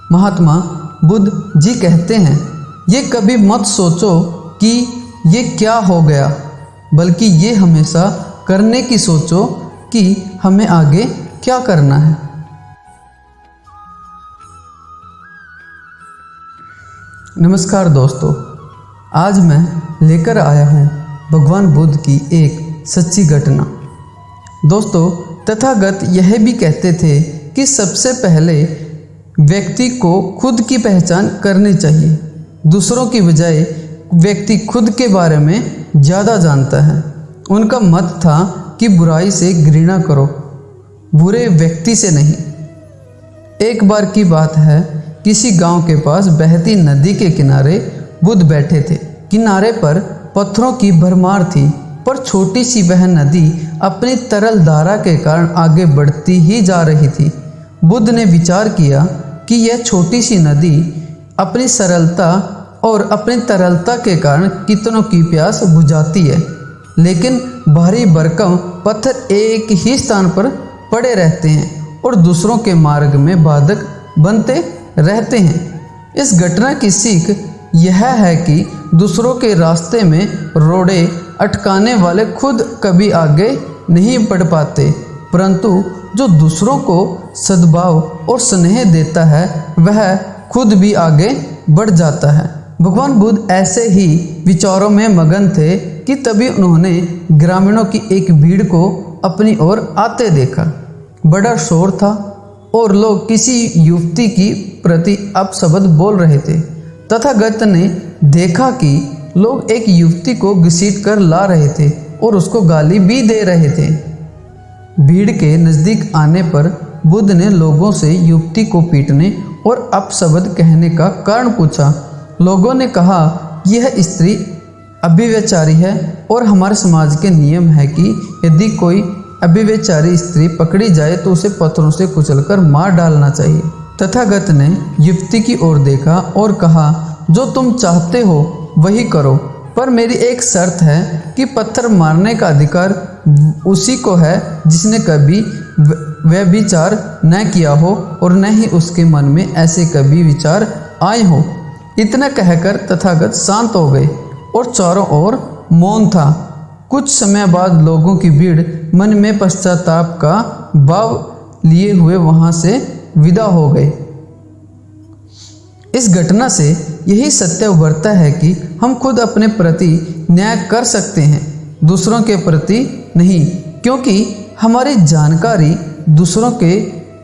महात्मा बुद्ध जी कहते हैं, ये कभी मत सोचो कि ये क्या हो गया, बल्कि ये हमेशा करने की सोचो कि हमें आगे क्या करना है। नमस्कार दोस्तों, आज मैं लेकर आया हूँ भगवान बुद्ध की एक सच्ची घटना। दोस्तों, तथागत यह भी कहते थे कि सबसे पहले व्यक्ति को खुद की पहचान करनी चाहिए। दूसरों की बजाय व्यक्ति खुद के बारे में ज़्यादा जानता है। उनका मत था कि बुराई से घृणा करो, बुरे व्यक्ति से नहीं। एक बार की बात है, किसी गांव के पास बहती नदी के किनारे बुद्ध बैठे थे। किनारे पर पत्थरों की भरमार थी, पर छोटी सी वह नदी अपनी तरल धारा के कारण आगे बढ़ती ही जा रही थी। बुद्ध ने विचार किया कि यह छोटी सी नदी अपनी सरलता और अपनी तरलता के कारण कितनों की प्यास बुझाती है, लेकिन भारी भरकम पत्थर एक ही स्थान पर पड़े रहते हैं और दूसरों के मार्ग में बाधक बनते रहते हैं। इस घटना की सीख यह है कि दूसरों के रास्ते में रोड़े अटकाने वाले खुद कभी आगे नहीं बढ़ पाते, परंतु जो दूसरों को सद्भाव और स्नेह देता है वह खुद भी आगे बढ़ जाता है। भगवान बुद्ध ऐसे ही विचारों में मगन थे कि तभी उन्होंने ग्रामीणों की एक भीड़ को अपनी ओर आते देखा। बड़ा शोर था और लोग किसी युवती की प्रति अपशब्द बोल रहे थे। तथागत ने देखा कि लोग एक युवती को घसीट कर ला रहे थे और उसको गाली भी दे रहे थे। भीड़ के नज़दीक आने पर बुद्ध ने लोगों से युवती को पीटने और अपशब्द कहने का कारण पूछा। लोगों ने कहा, यह स्त्री अभिव्यचारी है और हमारे समाज के नियम है कि यदि कोई अभिव्यचारी स्त्री पकड़ी जाए तो उसे पत्थरों से कुचलकर मार डालना चाहिए। तथागत ने युवती की ओर देखा और कहा, जो तुम चाहते हो वही करो, पर मेरी एक शर्त है कि पत्थर मारने का अधिकार उसी को है जिसने कभी व्यभिचार न किया हो और न ही उसके मन में ऐसे कभी विचार आए हो। इतना कहकर तथागत शांत हो गए और चारों ओर मौन था। कुछ समय बाद लोगों की भीड़ मन में पश्चाताप का भाव लिए हुए वहां से विदा हो गए। इस घटना से यही सत्य उभरता है कि हम खुद अपने प्रति न्याय कर सकते हैं, दूसरों के प्रति नहीं, क्योंकि हमारी जानकारी दूसरों के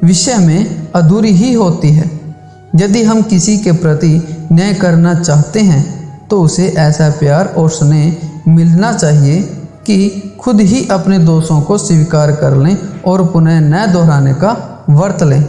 विषय में अधूरी ही होती है। यदि हम किसी के प्रति न्याय करना चाहते हैं तो उसे ऐसा प्यार और स्नेह मिलना चाहिए कि खुद ही अपने दोषों को स्वीकार कर लें और पुनः न दोहराने का वर्त लें।